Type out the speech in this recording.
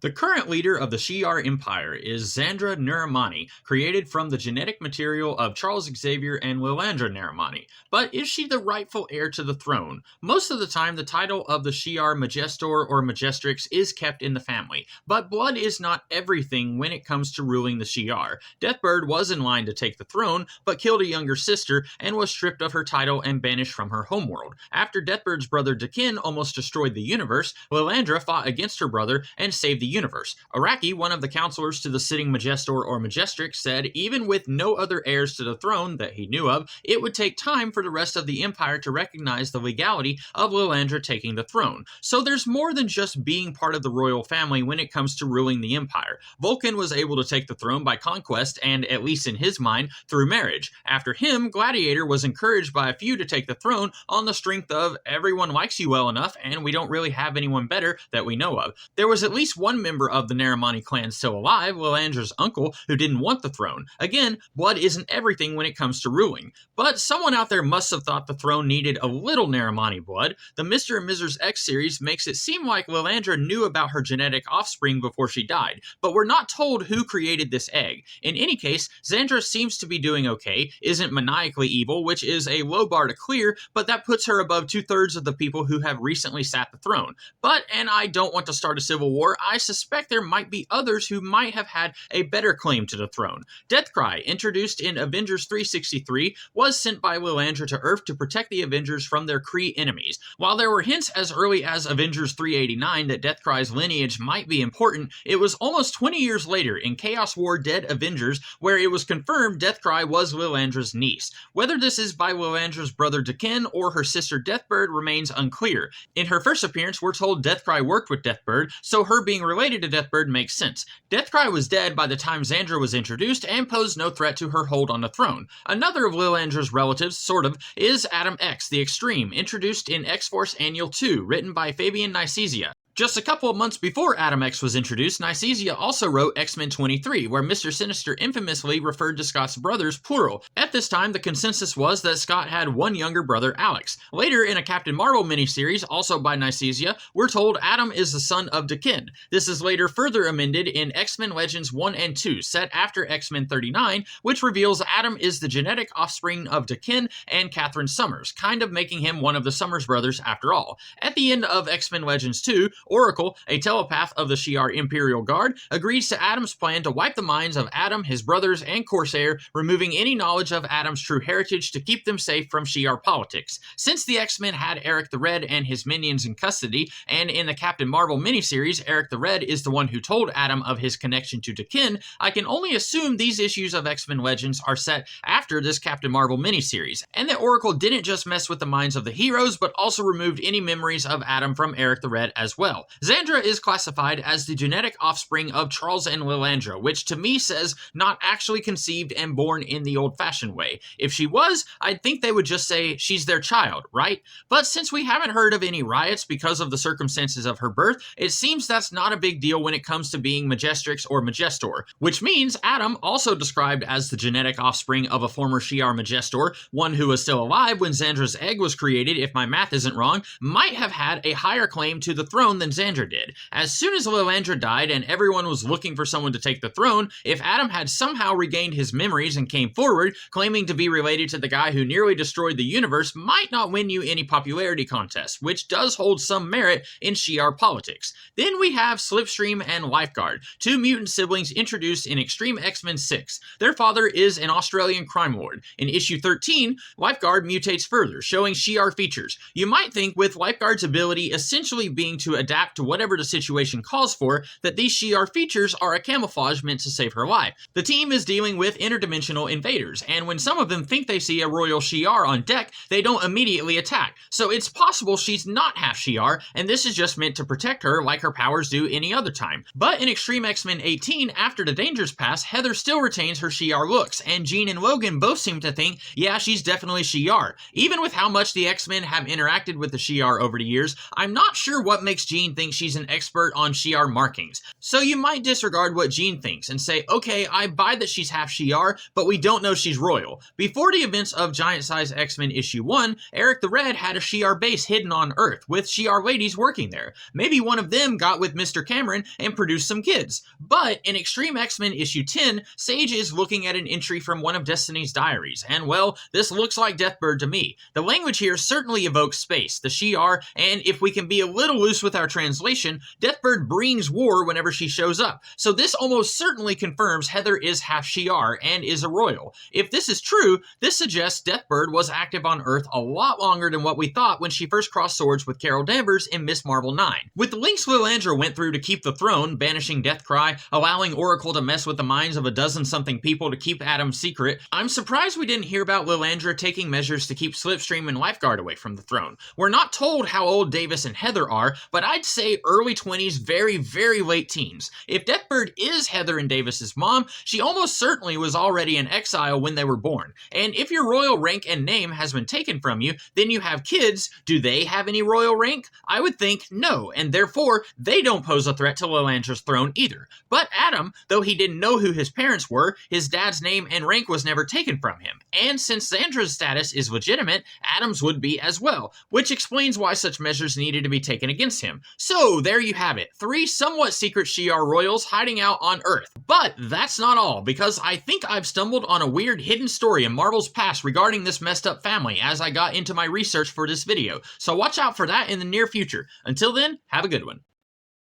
The current leader of the Shiar Empire is Xandra Neramani, created from the genetic material of Charles Xavier and Lilandra Neramani. But is she the rightful heir to the throne? Most of the time, the title of the Shiar Majestor or Majestrix is kept in the family, but blood is not everything when it comes to ruling the Shiar. Deathbird was in line to take the throne, but killed a younger sister and was stripped of her title and banished from her homeworld. After Deathbird's brother Dakin almost destroyed the universe, Lilandra fought against her brother and saved the universe. Araki, one of the counselors to the sitting Majestor or Majestrix, said even with no other heirs to the throne that he knew of, it would take time for the rest of the Empire to recognize the legality of Lilandra taking the throne. So there's more than just being part of the royal family when it comes to ruling the Empire. Vulcan was able to take the throne by conquest and, at least in his mind, through marriage. After him, Gladiator was encouraged by a few to take the throne on the strength of everyone likes you well enough and we don't really have anyone better that we know of. There was at least one member of the Neramani clan still alive, Lilandra's uncle, who didn't want the throne. Again, blood isn't everything when it comes to ruling. But someone out there must have thought the throne needed a little Neramani blood. The Mr. and Mrs. X series makes it seem like Lilandra knew about her genetic offspring before she died, but we're not told who created this egg. In any case, Xandra seems to be doing okay, isn't maniacally evil, which is a low bar to clear, but that puts her above 2/3 of the people who have recently sat the throne. But, and I don't want to start a civil war, I suspect there might be others who might have had a better claim to the throne. Deathcry, introduced in Avengers 363, was sent by Lilandra to Earth to protect the Avengers from their Kree enemies. While there were hints as early as Avengers 389 that Deathcry's lineage might be important, it was almost 20 years later in Chaos War Dead Avengers where it was confirmed Deathcry was Lilandra's niece. Whether this is by Lilandra's brother Dakin or her sister Deathbird remains unclear. In her first appearance, we're told Deathcry worked with Deathbird, so her being related to Deathbird makes sense. Deathcry was dead by the time Xandra was introduced and posed no threat to her hold on the throne. Another of Lilandra's relatives, sort of, is Adam X, the Extreme, introduced in X-Force Annual 2, written by Fabian Nicieza. Just a couple of months before Adam X was introduced, Nicieza also wrote X-Men 23, where Mr. Sinister infamously referred to Scott's brothers, plural. At this time, the consensus was that Scott had one younger brother, Alex. Later, in a Captain Marvel miniseries, also by Nicieza, we're told Adam is the son of Dakin. This is later further amended in X-Men Legends 1 and 2, set after X-Men 39, which reveals Adam is the genetic offspring of Dakin and Catherine Summers, kind of making him one of the Summers brothers after all. At the end of X-Men Legends 2, Oracle, a telepath of the Shiar Imperial Guard, agrees to Adam's plan to wipe the minds of Adam, his brothers, and Corsair, removing any knowledge of Adam's true heritage to keep them safe from Shiar politics. Since the X-Men had Eric the Red and his minions in custody, and in the Captain Marvel miniseries, Eric the Red is the one who told Adam of his connection to Dakin, I can only assume these issues of X-Men Legends are set after this Captain Marvel miniseries, and that Oracle didn't just mess with the minds of the heroes, but also removed any memories of Adam from Eric the Red as well. Xandra is classified as the genetic offspring of Charles and Lilandra, which to me says not actually conceived and born in the old-fashioned way. If she was, I'd think they would just say she's their child, right? But since we haven't heard of any riots because of the circumstances of her birth, it seems that's not a big deal when it comes to being Majestrix or Majestor, which means Adam, also described as the genetic offspring of a former Shiar Majestor, one who was still alive when Xandra's egg was created, if my math isn't wrong, might have had a higher claim to the throne than Xandra did. As soon as Lilandra died and everyone was looking for someone to take the throne, if Adam had somehow regained his memories and came forward, claiming to be related to the guy who nearly destroyed the universe might not win you any popularity contest, which does hold some merit in Shiar politics. Then we have Slipstream and Lifeguard, two mutant siblings introduced in Extreme X-Men 6. Their father is an Australian crime lord. In issue 13, Lifeguard mutates further, showing Shiar features. You might think with Lifeguard's ability essentially being to adapt to whatever the situation calls for, that these Shiar features are a camouflage meant to save her life. The team is dealing with interdimensional invaders, and when some of them think they see a royal Shiar on deck, they don't immediately attack. So it's possible she's not half Shiar, and this is just meant to protect her like her powers do any other time. But in Extreme X-Men 18, after the dangers pass, Heather still retains her Shiar looks, and Jean and Logan both seem to think, yeah, she's definitely Shiar. Even with how much the X-Men have interacted with the Shiar over the years, I'm not sure what makes Jean Jean thinks she's an expert on Shiar markings. So you might disregard what Jean thinks and say, okay, I buy that she's half Shiar, but we don't know she's royal. Before the events of Giant Size X-Men issue 1, Eric the Red had a Shiar base hidden on Earth, with Shiar ladies working there. Maybe one of them got with Mr. Cameron and produced some kids. But in Extreme X-Men issue 10, Sage is looking at an entry from one of Destiny's diaries, and well, this looks like Deathbird to me. The language here certainly evokes space, the Shiar, and if we can be a little loose with our translation, Deathbird brings war whenever she shows up. So this almost certainly confirms Heather is half Shiar and is a royal. If this is true, this suggests Deathbird was active on Earth a lot longer than what we thought when she first crossed swords with Carol Danvers in Miss Marvel 9. With the links Lilandra went through to keep the throne, banishing Deathcry, allowing Oracle to mess with the minds of a dozen-something people to keep Adam's secret, I'm surprised we didn't hear about Lilandra taking measures to keep Slipstream and Lifeguard away from the throne. We're not told how old Davis and Heather are, but I'd say early 20s, very, very late teens. If Deathbird is Heather and Davis's mom, she almost certainly was already in exile when they were born. And if your royal rank and name has been taken from you, then you have kids. Do they have any royal rank? I would think no, and therefore they don't pose a threat to Lilandra's throne either. But Adam, though he didn't know who his parents were, his dad's name and rank was never taken from him. And since Zandra's status is legitimate, Adam's would be as well, which explains why such measures needed to be taken against him. So there you have it, 3 somewhat secret Shiar royals hiding out on Earth. But that's not all, because I think I've stumbled on a weird hidden story in Marvel's past regarding this messed up family as I got into my research for this video, so watch out for that in the near future. Until then, have a good one.